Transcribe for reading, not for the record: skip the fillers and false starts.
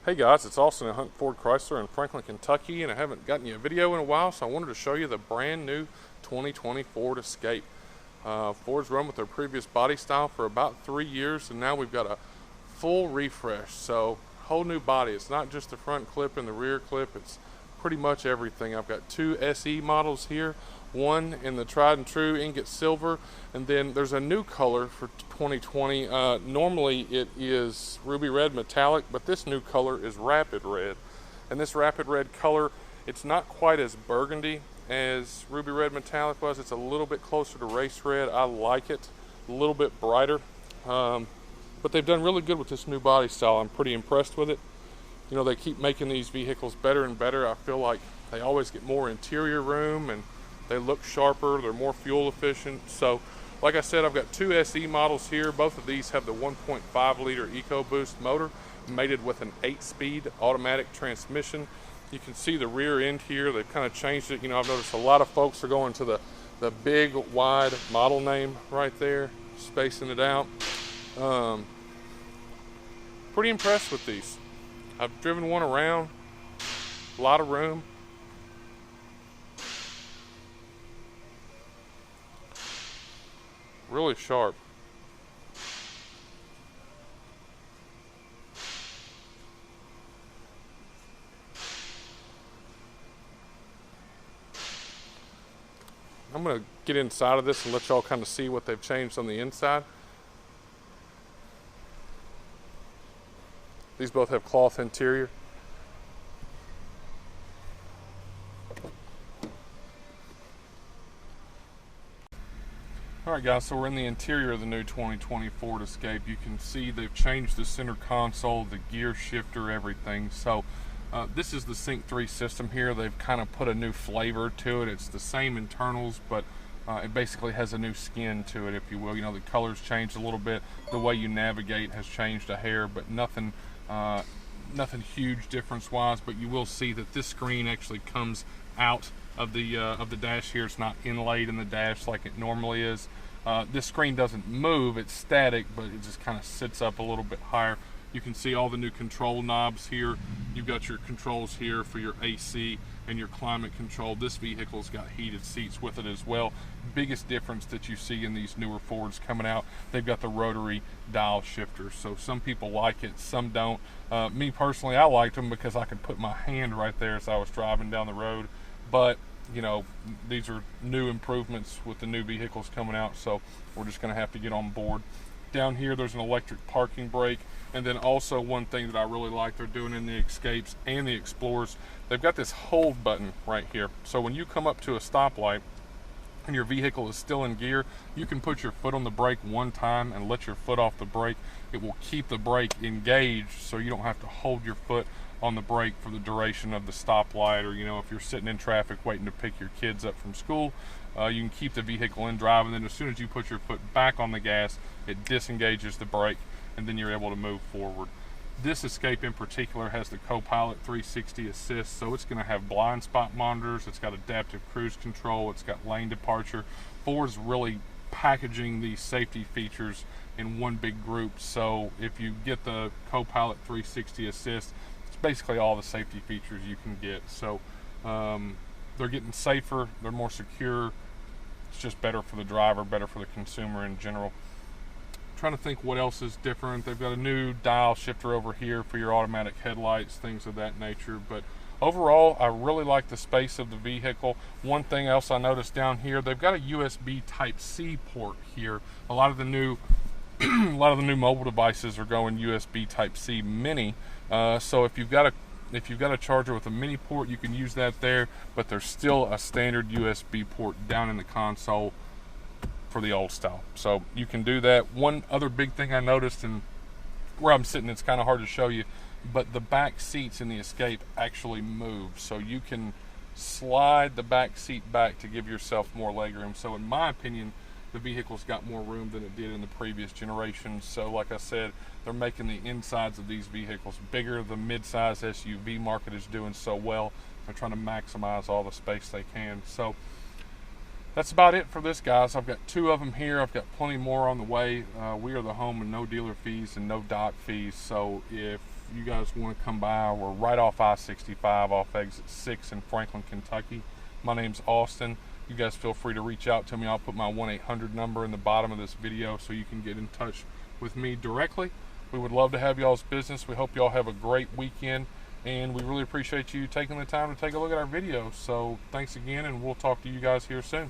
Hey guys, it's Austin at Hunt Ford Chrysler in Franklin, Kentucky, and I haven't gotten you a video in a while, so I wanted to show you the brand new 2020 Ford Escape. Ford's run with their previous body style for about 3 years, and now we've got a full refresh. So, whole new body. It's not just the front clip and the rear clip, it's pretty much everything. I've got two SE models here, one in the tried and true ingot silver, and then there's a new color for 2020. Normally it is ruby red metallic, but this new color is rapid red. And this rapid red color, it's not quite as burgundy as ruby red metallic was. It's a little bit closer to race red. I like it a little bit brighter, but they've done really good with this new body style. I'm pretty impressed with it. You know, they keep making these vehicles better and better. I feel like they always get more interior room and they look sharper, they're more fuel efficient. So, like I said, I've got two SE models here. Both of these have the 1.5 liter EcoBoost motor mated with an 8-speed automatic transmission. You can see the rear end here. They've kind of changed it. You know, I've noticed a lot of folks are going to the big, wide model name right there, spacing it out. Pretty impressed with these. I've driven one around, a lot of room. Really sharp. I'm going to get inside of this and let y'all kind of see what they've changed on the inside. These both have cloth interior. Alright guys, so we're in the interior of the new 2020 Ford Escape. You can see they've changed the center console, the gear shifter, everything. So this is the Sync 3 system here. They've kind of put a new flavor to it. It's the same internals, but it basically has a new skin to it, if you will. You know, the color's changed a little bit. The way you navigate has changed a hair, but nothing huge difference-wise. But you will see that this screen actually comes out of the dash here. It's not inlaid in the dash like it normally is. This screen doesn't move, it's static, but it just kind of sits up a little bit higher. You can see all the new control knobs here. You've got your controls here for your AC and your climate control. This vehicle's got heated seats with it as well. Biggest difference that you see in these newer Fords coming out, they've got the rotary dial shifter. So some people like it, some don't. Me personally, I liked them because I could put my hand right there as I was driving down the road. But you know, these are new improvements with the new vehicles coming out, so we're just going to have to get on board. Down here there's an electric parking brake, and then also one thing that I really like they're doing in the Escapes and the Explorers, they've got this hold button right here. So when you come up to a stoplight and your vehicle is still in gear, you can put your foot on the brake one time and let your foot off the brake. It will keep the brake engaged so you don't have to hold your foot on the brake for the duration of the stoplight, or you know, if you're sitting in traffic waiting to pick your kids up from school, you can keep the vehicle in drive, and then as soon as you put your foot back on the gas, it disengages the brake, and then you're able to move forward. This Escape in particular has the Co-Pilot 360 assist, so it's going to have blind spot monitors, it's got adaptive cruise control, it's got lane departure. Ford's really packaging these safety features in one big group, so if you get the Co-Pilot 360 assist, it's basically all the safety features you can get. So they're getting safer, they're more secure. It's just better for the driver, better for the consumer in general. I'm trying to think what else is different. They've got a new dial shifter over here for your automatic headlights, things of that nature. But overall, I really like the space of the vehicle. One thing else I noticed down here, they've got a USB Type-C port here. A lot of the new mobile devices are going USB Type-C Mini. So if you've got a charger with a mini port, you can use that there, but there's still a standard USB port down in the console for the old style. So you can do that. One other big thing I noticed, and where I'm sitting it's kind of hard to show you, but the back seats in the Escape actually move. So you can slide the back seat back to give yourself more legroom. So in my opinion, the vehicle's got more room than it did in the previous generation. So like I said, they're making the insides of these vehicles bigger. The mid-size SUV market is doing so well. They're trying to maximize all the space they can. So that's about it for this, guys. I've got two of them here. I've got plenty more on the way. We are the home of no dealer fees and no doc fees. So if you guys want to come by, we're right off I-65 off exit 6 in Franklin, Kentucky. My name's Austin. You guys feel free to reach out to me. I'll put my 1-800 number in the bottom of this video so you can get in touch with me directly. We would love to have y'all's business. We hope y'all have a great weekend, and we really appreciate you taking the time to take a look at our video. So thanks again, and we'll talk to you guys here soon.